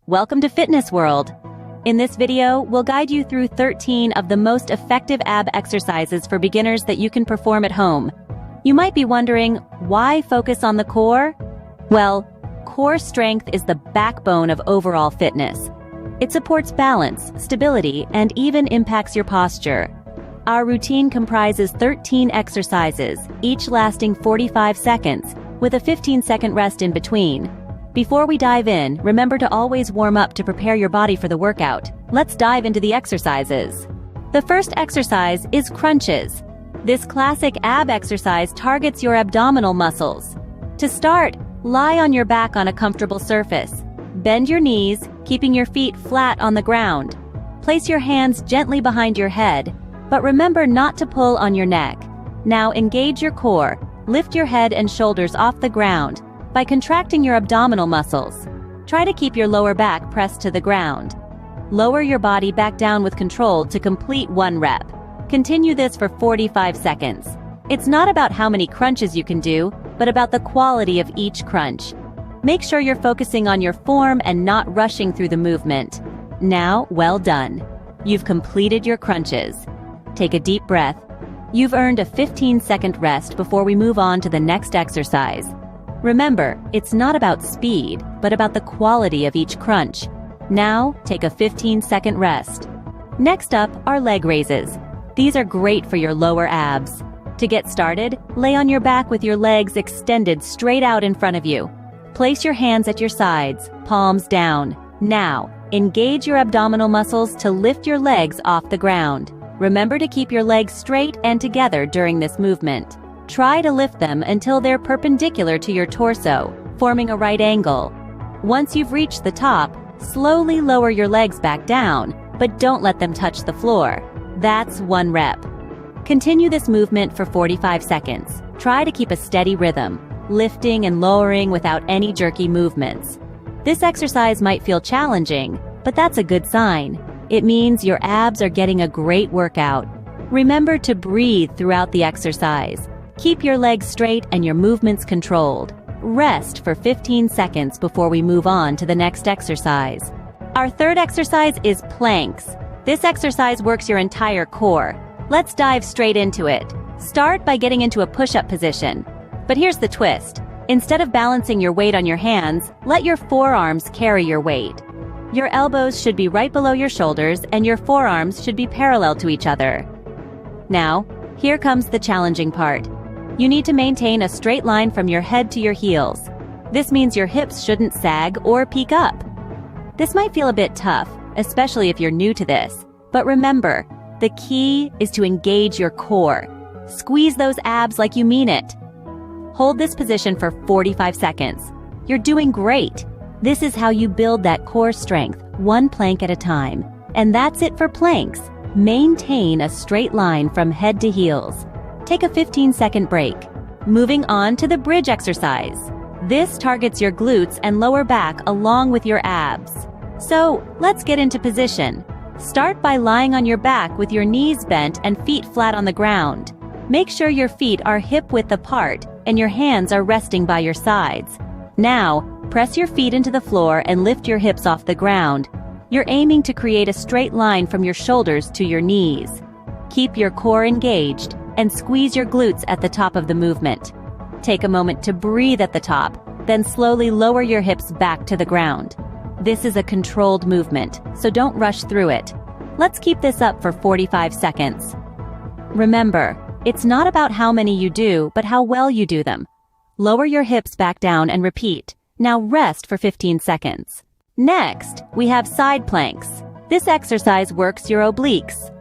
Welcome to Fitness World. In this video, we'll guide you through 13 of the most effective ab exercises for beginners that you can perform at home. You might be wondering, why focus on the core? Well, core strength is the backbone of overall fitness. It supports balance, stability, and even impacts your posture. Our routine comprises 13 exercises, each lasting 45 seconds, with a 15-second rest in between. Before we dive in, remember to always warm up to prepare your body for the workout. Let's dive into the exercises. The first exercise is crunches. This classic ab exercise targets your abdominal muscles. To start, lie on your back on a comfortable surface. Bend your knees, keeping your feet flat on the ground. Place your hands gently behind your head, but remember not to pull on your neck. Now engage your core. Lift your head and shoulders off the ground by contracting your abdominal muscles. Try to keep your lower back pressed to the ground. Lower your body back down with control to complete 1 rep. Continue this for 45 seconds. It's not about how many crunches you can do, but about the quality of each crunch. Make sure you're focusing on your form and not rushing through the movement. Now, well done. You've completed your crunches. Take a deep breath. You've earned a 15-second rest before we move on to the next exercise. Remember, it's not about speed, but about the quality of each crunch. Now, take a 15-second rest. Next up are leg raises. These are great for your lower abs. To get started, lay on your back with your legs extended straight out in front of you. Place your hands at your sides, palms down. Now, engage your abdominal muscles to lift your legs off the ground. Remember to keep your legs straight and together during this movement. Try to lift them until they're perpendicular to your torso, forming a right angle. Once you've reached the top, slowly lower your legs back down, but don't let them touch the floor. That's 1 rep. Continue this movement for 45 seconds. Try to keep a steady rhythm, lifting and lowering without any jerky movements. This exercise might feel challenging, but that's a good sign. It means your abs are getting a great workout. Remember to breathe throughout the exercise. Keep your legs straight and your movements controlled. Rest for 15 seconds before we move on to the next exercise. Our third exercise is planks. This exercise works your entire core. Let's dive straight into it. Start by getting into a push-up position. But here's the twist. Instead of balancing your weight on your hands, let your forearms carry your weight. Your elbows should be right below your shoulders and your forearms should be parallel to each other. Now, here comes the challenging part. You need to maintain a straight line from your head to your heels. This means your hips shouldn't sag or peek up. This might feel a bit tough, especially if you're new to this. But remember, the key is to engage your core. Squeeze those abs like you mean it. Hold this position for 45 seconds. You're doing great. This is how you build that core strength, 1 plank at a time. And that's it for planks. Maintain a straight line from head to heels. Take a 15-second break. Moving on to the bridge exercise. This targets your glutes and lower back along with your abs. So, let's get into position. Start by lying on your back with your knees bent and feet flat on the ground. Make sure your feet are hip-width apart and your hands are resting by your sides. Now, press your feet into the floor and lift your hips off the ground. You're aiming to create a straight line from your shoulders to your knees. Keep your core engaged and squeeze your glutes at the top of the movement. Take a moment to breathe at the top, then slowly lower your hips back to the ground. This is a controlled movement, so don't rush through it. Let's keep this up for 45 seconds. Remember, it's not about how many you do, but how well you do them. Lower your hips back down and repeat. Now rest for 15 seconds. Next, we have side planks. This exercise works your obliques.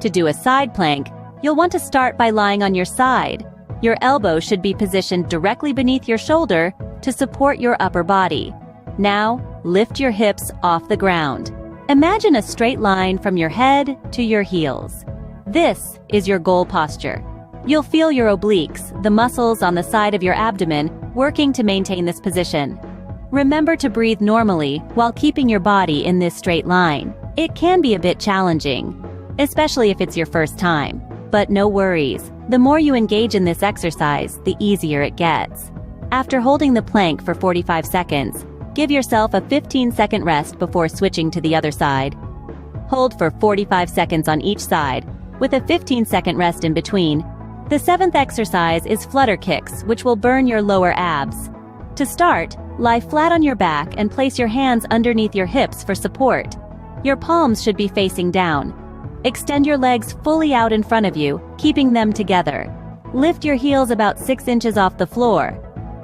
To do a side plank, you'll want to start by lying on your side. Your elbow should be positioned directly beneath your shoulder to support your upper body. Now, lift your hips off the ground. Imagine a straight line from your head to your heels. This is your goal posture. You'll feel your obliques, the muscles on the side of your abdomen, working to maintain this position. Remember to breathe normally while keeping your body in this straight line. It can be a bit challenging, especially if it's your first time. But no worries, the more you engage in this exercise, the easier it gets. After holding the plank for 45 seconds, Give yourself a 15-second rest before switching to the other side. Hold for 45 seconds on each side, with a 15-second rest in between. The 7th exercise is flutter kicks, which will burn your lower abs. To start, lie flat on your back and place your hands underneath your hips for support. Your palms should be facing down. Extend your legs fully out in front of you, keeping them together. Lift your heels about 6 inches off the floor.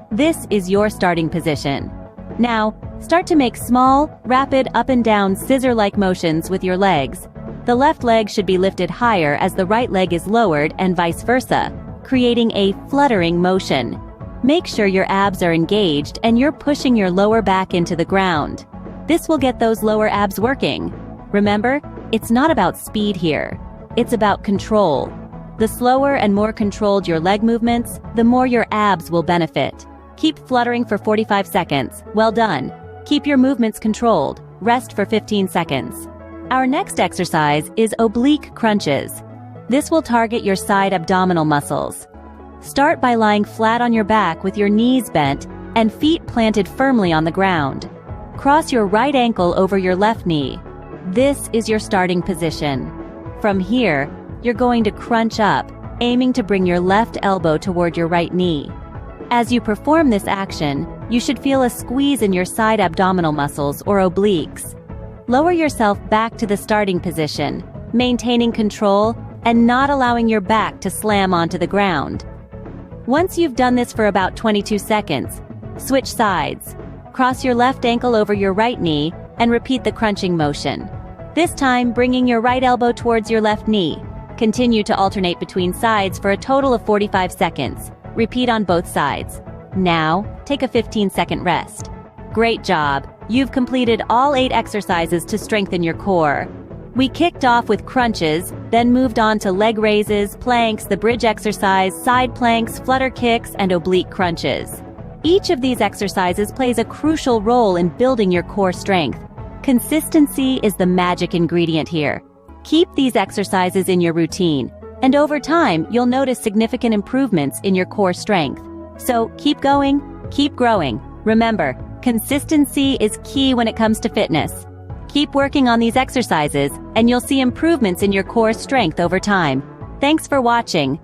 This is your starting position. Now, start to make small, rapid up and down scissor-like motions with your legs. The left leg should be lifted higher as the right leg is lowered and vice versa, creating a fluttering motion. Make sure your abs are engaged and you're pushing your lower back into the ground. This will get those lower abs working. Remember, it's not about speed here. It's about control. The slower and more controlled your leg movements, the more your abs will benefit. Keep fluttering for 45 seconds. Well done. Keep your movements controlled. Rest for 15 seconds. Our next exercise is oblique crunches. This will target your side abdominal muscles. Start by lying flat on your back with your knees bent and feet planted firmly on the ground. Cross your right ankle over your left knee. This is your starting position. From here, you're going to crunch up, aiming to bring your left elbow toward your right knee. As you perform this action, you should feel a squeeze in your side abdominal muscles or obliques. Lower yourself back to the starting position, maintaining control and not allowing your back to slam onto the ground. Once you've done this for about 22 seconds, switch sides. Cross your left ankle over your right knee and repeat the crunching motion. This time, bringing your right elbow towards your left knee. Continue to alternate between sides for a total of 45 seconds. Repeat on both sides. Now, take a 15-second rest. Great job! You've completed all 8 exercises to strengthen your core. We kicked off with crunches, then moved on to leg raises, planks, the bridge exercise, side planks, flutter kicks, and oblique crunches. Each of these exercises plays a crucial role in building your core strength. Consistency is the magic ingredient here. Keep these exercises in your routine, and over time, you'll notice significant improvements in your core strength. So keep going, keep growing. Remember, consistency is key when it comes to fitness. Keep working on these exercises, and you'll see improvements in your core strength over time. Thanks for watching.